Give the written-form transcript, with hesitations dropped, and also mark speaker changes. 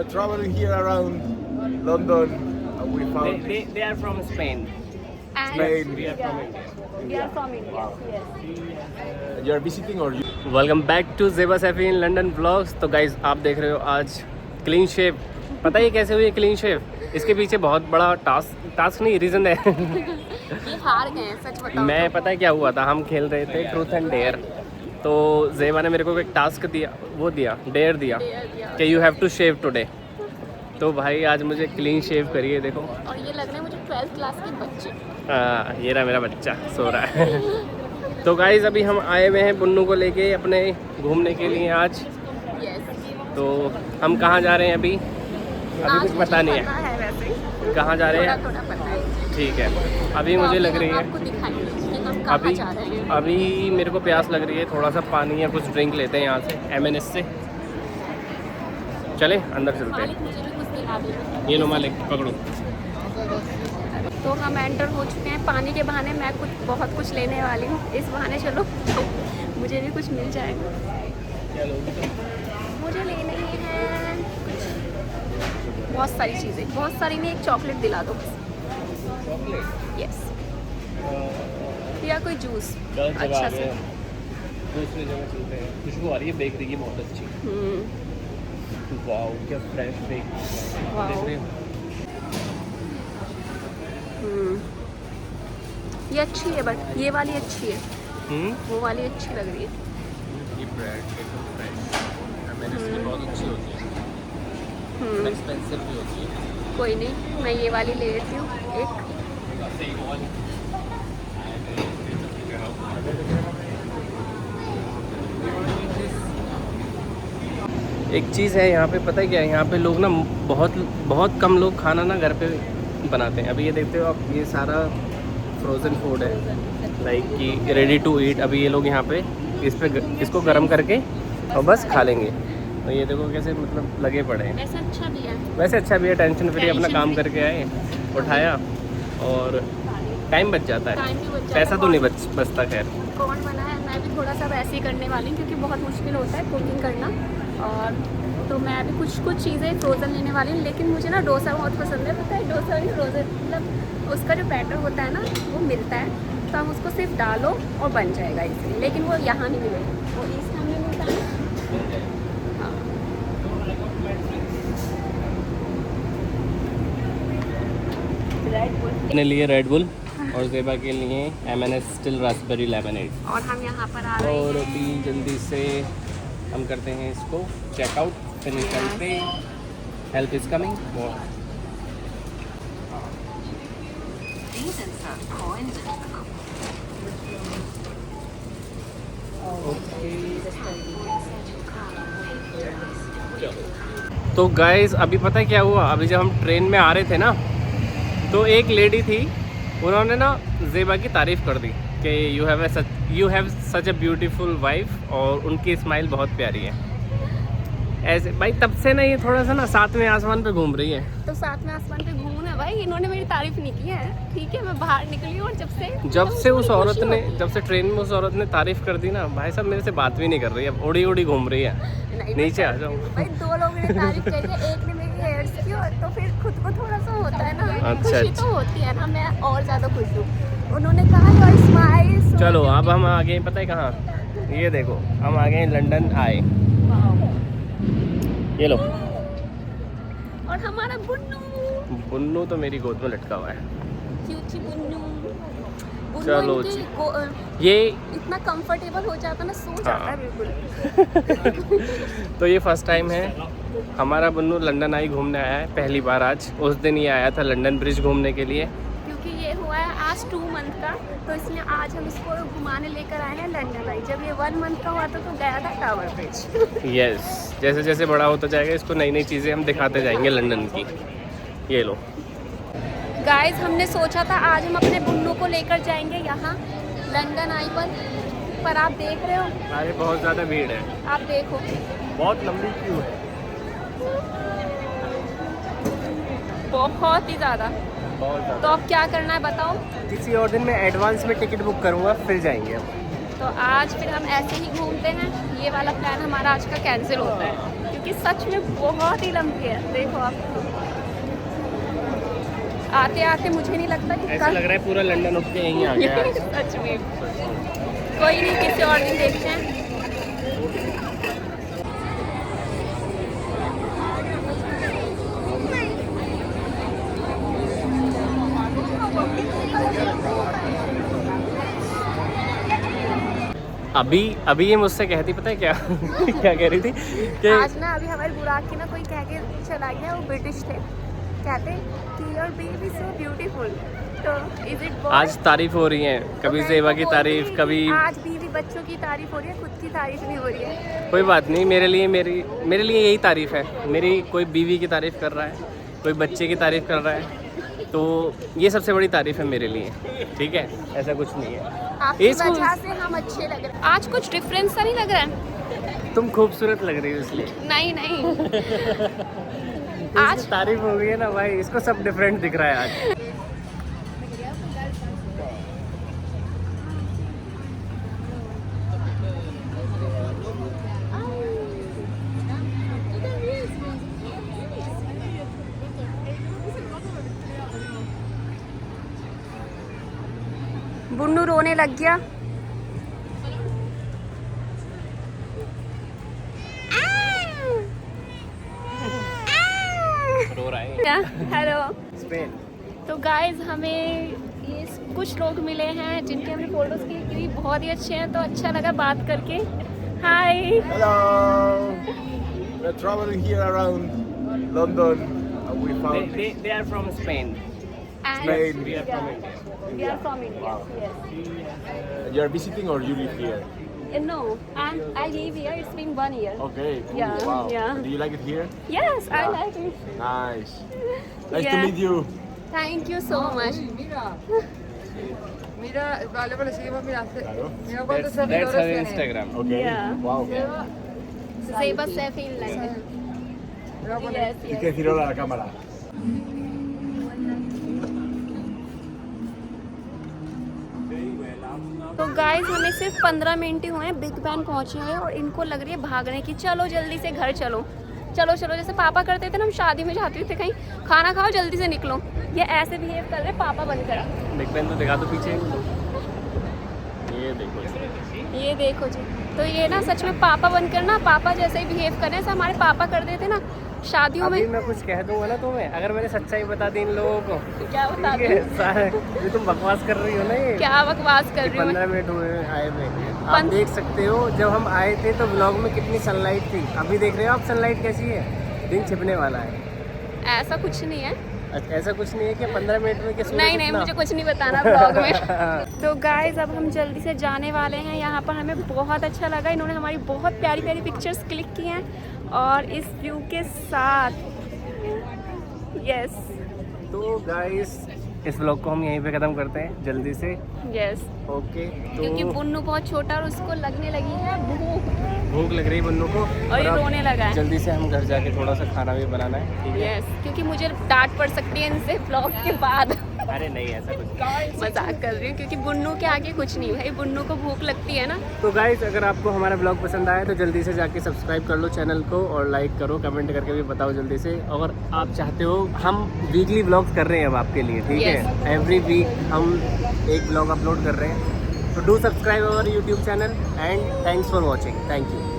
Speaker 1: traveling here around London. We found
Speaker 2: They are from Spain.
Speaker 3: And
Speaker 1: Spain.
Speaker 2: We are from India.
Speaker 3: we are from India. Yes.
Speaker 1: You are visiting or you?
Speaker 2: Welcome back to Zeba Saifi in London blogs. तो guys आप देख रहे हो आज clean shave. पता है कैसे हुई है क्लीन शेव? इसके पीछे बहुत बड़ा टास्क नहीं रीज़न है।
Speaker 3: ये हार गए हैं, सच बताओ।
Speaker 2: मैं पता है क्या हुआ था, हम खेल रहे थे ट्रूथ एंड डेयर। तो ज़ेबा ने मेरे को एक टास्क दिया, वो दिया डेयर दिया कि you have to shave today. तो भाई आज मुझे क्लीन शेव करिए देखो।
Speaker 3: और ये लग रहा है मुझे 12th क्लास के बच्चे।
Speaker 2: हाँ ये रहा मेरा बच्चा सो रहा है। तो गाइज अभी हम आए हुए हैं बुन्नू को लेके अपने घूमने के लिए आज।
Speaker 3: यस।
Speaker 2: तो हम कहाँ जा रहे हैं अभी कुछ पता नहीं है
Speaker 3: वैसे
Speaker 2: कहाँ जा रहे हैं।
Speaker 3: थोड़ा पता है।
Speaker 2: ठीक है अभी
Speaker 3: तो
Speaker 2: मुझे
Speaker 3: अभी
Speaker 2: लग रही
Speaker 3: हम
Speaker 2: है
Speaker 3: आपको दिखाएंगे कि हम कहाँ
Speaker 2: अभी
Speaker 3: जा रहे हैं।
Speaker 2: अभी मेरे को प्यास लग रही है, थोड़ा सा पानी या कुछ ड्रिंक लेते हैं यहाँ से M&S से। चले अंदर चलते
Speaker 3: मालिक
Speaker 2: हैं।
Speaker 3: मुझे भी कुछ दिला दे।
Speaker 2: ये लो मालिक पकड़ो।
Speaker 3: तो हम एंटर हो चुके हैं। पानी के बहाने मैं बहुत कुछ लेने वाली हूँ, इस बहाने चलो मुझे भी कुछ मिल जाएगा। मुझे लेनी है कुछ बहुत सारी चीज़ें, बहुत सारी नहीं, एक चॉकलेट दिला दो। यस। या कोई जूस अच्छा से।
Speaker 2: दूसरी जगह चलते हैं। खुशबू आ रही है बेकरी की बहुत अच्छी। वाओ क्या फ्रेश बेक।
Speaker 3: वाओ।
Speaker 2: देख रहे हो?
Speaker 3: ये अच्छी है, बट ये वाली अच्छी है। वो वाली अच्छी लग रही है।
Speaker 2: ये ब्रेड एकदम फ्रेश M&S की बहुत अच्छी होती है, एक्सपेंसिव भी होती है।
Speaker 3: कोई नहीं, मैं ये वाली ले लेती हूँ एक।
Speaker 2: एक चीज़ है यहाँ पे, पता है क्या है, यहाँ पे लोग ना बहुत कम लोग खाना ना घर पे बनाते हैं। अभी ये देखते हो आप, ये सारा फ्रोज़न फूड है, लाइक कि रेडी टू ईट। अभी ये लोग यहाँ पे इसको गर्म करके और बस खा लेंगे। तो ये देखो कैसे मतलब लगे पड़े हैं।
Speaker 3: वैसे अच्छा भी है।
Speaker 2: वैसे अच्छा भी है, टेंशन फ्री अपना काम करके आए, उठाया और टाइम बच जाता है।
Speaker 3: टाइम भी बच जाता है।
Speaker 2: पैसा तो नहीं बचता खैर।
Speaker 3: कौन बना है, मैं भी थोड़ा सा वैसे ही करने वाली हूँ क्योंकि बहुत मुश्किल होता है कुकिंग करना। और तो मैं भी कुछ चीज़ें फ्रोज़न लेने वाली हूँ। लेकिन मुझे ना डोसा बहुत पसंद है। पता है डोसा भी फ्रोज़न, मतलब उसका जो बैटर होता है ना वो मिलता है, तो हम उसको सिर्फ डालो और बन जाएगा इसलिए। लेकिन वो यहाँ नहीं मिलेगा, वो इस सामने मिलता है। हाँ। रेड बुल
Speaker 2: मैंने लिए रेड बुल और ज़ेबा के लिए M&S स्टिल रास्पबेरी लेमनेड।
Speaker 3: और हम यहाँ पर आ रहे
Speaker 2: और
Speaker 3: हैं।
Speaker 2: अभी जल्दी से हम करते हैं इसको चेकआउट, फिर निकलते। Help is coming. तो गाइस अभी पता है क्या हुआ, अभी जब हम ट्रेन में आ रहे थे ना तो एक लेडी थी, उन्होंने ना ज़ेबा की तारीफ़ कर दी कि you have such a beautiful wife, और उनकी स्माइल बहुत प्यारी है। ऐसे भाई तब से ना ये थोड़ा सा ना सातवें आसमान पे घूम रही है।
Speaker 3: तो साथ में आसमान पे घूमू ना भाई, इन्होंने मेरी तारीफ नहीं की है, ठीक है। मैं बाहर निकली और जब से
Speaker 2: उस औरत ने, जब से ट्रेन में उस औरत ने तारीफ कर दी ना, भाई साहब मेरे से बात भी नहीं कर रही है, अब उड़ी उड़ी घूम रही है।
Speaker 3: नहीं,
Speaker 2: नीचे आ जाओ।
Speaker 3: भाई दो लोगों ने तारीफ करी है, एक ने मेरी हेयर्स की, और तो फिर खुद को थोड़ा सा होता है ना, खुशी तो होती है ना। मैं और ज़्यादा खुश हूँ। उन्होंने कहा योर स्माइल।
Speaker 2: चलो अब हम आ गए, पता है कहाँ, ये देखो हम आ गए लंदन आए। ये लो।
Speaker 3: और हमारा
Speaker 2: बुन्नू तो मेरी गोद में लटका हुआ है।
Speaker 3: क्यूटी बुन्नू।
Speaker 2: चलो
Speaker 3: इनके
Speaker 2: जी। ये
Speaker 3: इतना कंफर्टेबल हो जाता ना, सो जाता है बिल्कुल।
Speaker 2: तो ये फर्स्ट टाइम है हमारा बुन्नू लंदन आई घूमने आया है पहली बार। आज उस दिन ये आया था लंदन ब्रिज घूमने के लिए,
Speaker 3: क्योंकि ये हुआ है आज 2 मंथ का, तो इसलिए आज हम इसको घुमाने लेकर आए हैं लंदन आई। जब ये 1 मंथ का हुआ था तो गया था टावर ब्रिज।
Speaker 2: यस। जैसे जैसे बड़ा होता जाएगा इसको नई नई चीज़ें हम दिखाते जाएंगे लंदन की। ये लो
Speaker 3: गाइस, हमने सोचा था आज हम अपने बुन्नू को लेकर जाएंगे यहाँ लंदन आई पर आप देख रहे हो,
Speaker 2: अरे बहुत ज़्यादा भीड़ है,
Speaker 3: आप देखो
Speaker 2: बहुत लंबी क्यू है,
Speaker 3: बहुत ही ज़्यादा।
Speaker 2: बहुत ज़्यादा।
Speaker 3: तो अब क्या करना है बताओ?
Speaker 2: किसी और दिन मैं एडवांस में टिकट बुक करूँगा फिर जाएंगे हम।
Speaker 3: तो आज फिर हम ऐसे ही घूमते हैं। ये वाला प्लान हमारा आज का कैंसिल होता है कि सच में बहुत ही लंबी है। देखो आप, आते आते मुझे नहीं लगता कि
Speaker 2: ऐसा लग रहा है पूरा लंदन उठ के यहीं आ गया आज।
Speaker 3: सच में। कोई नहीं, किसी और दिन देखते हैं।
Speaker 2: अभी ये मुझसे कहती, पता है क्या क्या कह रही थी कि
Speaker 3: आज ना अभी हमारे बुराक की ना कोई कह के चला गया, वो ब्रिटिश थे, कहते कि योर बेबी सो ब्यूटीफुल। तो इज इट
Speaker 2: आज तारीफ हो रही है, कभी ज़ेबा की तारीफ, कभी
Speaker 3: आज बीवी बच्चों की तारीफ हो रही है, खुद की तारीफ नहीं हो रही है।
Speaker 2: कोई बात नहीं, मेरे लिए यही तारीफ है। मेरी कोई बीवी की तारीफ कर रहा है, कोई बच्चे की तारीफ कर रहा है, तो ये सबसे बड़ी तारीफ है मेरे लिए। ठीक है, ऐसा कुछ नहीं है।
Speaker 3: आपकी वजह से हम अच्छे लग रहे हैं। आज कुछ डिफरेंस सा नहीं लग रहा है?
Speaker 2: तुम खूबसूरत लग रही हो इसलिए।
Speaker 3: नहीं नहीं
Speaker 2: आज तारीफ हो गई है ना भाई, इसको सब डिफरेंट दिख रहा है आज।
Speaker 3: बुन्नू रोने लग गया।
Speaker 2: रो रहा है।
Speaker 3: हेलो।
Speaker 2: स्पेन।
Speaker 3: तो गाइज हमें ये कुछ लोग मिले हैं जिनके हमने फोटोज क्लिक की, बहुत ही अच्छे हैं, तो अच्छा लगा बात करके। हाय।
Speaker 1: Hello. We're traveling here around London. And we found
Speaker 2: They are from Spain.
Speaker 1: Spain.
Speaker 2: We are from India.
Speaker 3: We are from India. Yes.
Speaker 1: You're visiting or you live here?
Speaker 3: No, I live here. It's been 1 year.
Speaker 1: Okay. Cool.
Speaker 3: Yeah,
Speaker 1: Wow.
Speaker 3: yeah.
Speaker 1: Do you like it here?
Speaker 3: Yes, I
Speaker 1: Yeah.
Speaker 3: like it.
Speaker 1: Nice. Nice to
Speaker 3: Yeah.
Speaker 1: meet you.
Speaker 3: Thank you so much.
Speaker 4: Mira, vale, pero seguimos, mira,
Speaker 1: Claro.
Speaker 4: mira cuántos
Speaker 2: That's her
Speaker 4: seguidores tiene.
Speaker 2: Instagram.
Speaker 1: Okay.
Speaker 3: Yeah.
Speaker 1: Wow.
Speaker 3: Zeba Safi in London.
Speaker 4: Mira, poner-
Speaker 3: Yes,
Speaker 1: Tienes
Speaker 3: yes.
Speaker 1: que decir hola a la cámara.
Speaker 3: तो guys हमें सिर्फ 15 minute ही हुए हैं, Big Ben पहुंचे हुए हैं और इनको लग रही है भागने की। चलो जल्दी से घर चलो, चलो चलो, जैसे पापा करते थे ना, हम शादी में जाते थे कहीं, खाना खाओ जल्दी से निकलो। ये ऐसे बिहेव कर रहे हैं पापा बनकर।
Speaker 2: बिग बैन तो दिखा दो पीछे। ये देखो,
Speaker 3: ये देखो जी, तो ये ना सच में पापा बनकर ना, पापा जैसे ही बिहेव कर रहे हैं, हमारे पापा कर देते ना शादियों
Speaker 2: अभी
Speaker 3: में।
Speaker 2: मैं कुछ कह दूंगा ना तुम्हें, अगर मैंने सच्चाई बता दी इन लोगों को,
Speaker 3: क्या बता
Speaker 2: ठीक
Speaker 3: दूं?
Speaker 2: है, ये तुम बकवास कर रही हो ना, ये
Speaker 3: क्या बकवास कर रही हूँ मैं?
Speaker 2: 15 मिनट हुए आए हुए। आप देख सकते हो जब हम आए थे तो ब्लॉग में कितनी सनलाइट थी, अभी देख रहे हो आप सनलाइट कैसी है, दिन छिपने वाला है।
Speaker 3: ऐसा कुछ नहीं है।
Speaker 2: ऐसा कुछ नहीं है कि 15 मिनट में कि
Speaker 3: नहीं नहीं, मुझे कुछ नहीं बताना ब्लॉग में। तो गाइज अब हम जल्दी से जाने वाले हैं। यहाँ पर हमें बहुत अच्छा लगा, इन्होंने हमारी बहुत प्यारी प्यारी पिक्चर्स क्लिक की हैं और इस व्यू के साथ। यस
Speaker 2: तो गाइस इस ब्लॉग को हम यहीं पे ख़त्म करते हैं जल्दी से।
Speaker 3: यस,
Speaker 2: ओके,
Speaker 3: क्योंकि
Speaker 2: तो
Speaker 3: बुन्नू बहुत छोटा और उसको लगने लगी है भूख
Speaker 2: भूख लग रही है बन्नू को
Speaker 3: और ये
Speaker 2: अब
Speaker 3: रोने लगा है।
Speaker 2: जल्दी से हम घर जाके थोड़ा सा खाना भी बनाना है, ठीक है?
Speaker 3: यस, क्योंकि मुझे डांट पड़ सकती है इनसे ब्लॉग के बाद।
Speaker 2: अरे नहीं, ऐसा कुछ नहीं।
Speaker 3: मजाक कर रही हूँ, क्योंकि बुन्नू के आगे कुछ नहीं भाई, बुन्नू को भूख लगती है ना।
Speaker 2: तो गाइस अगर आपको हमारा ब्लॉग पसंद आया तो जल्दी से जाके सब्सक्राइब कर लो चैनल को और लाइक करो, कमेंट करके भी बताओ जल्दी से। अगर आप चाहते हो, हम वीकली ब्लॉग्स कर रहे हैं अब आपके लिए, ठीक है? एवरी वीक हम एक ब्लॉग अपलोड कर रहे हैं। तो do subscribe our YouTube channel and thanks for watching. Thank you.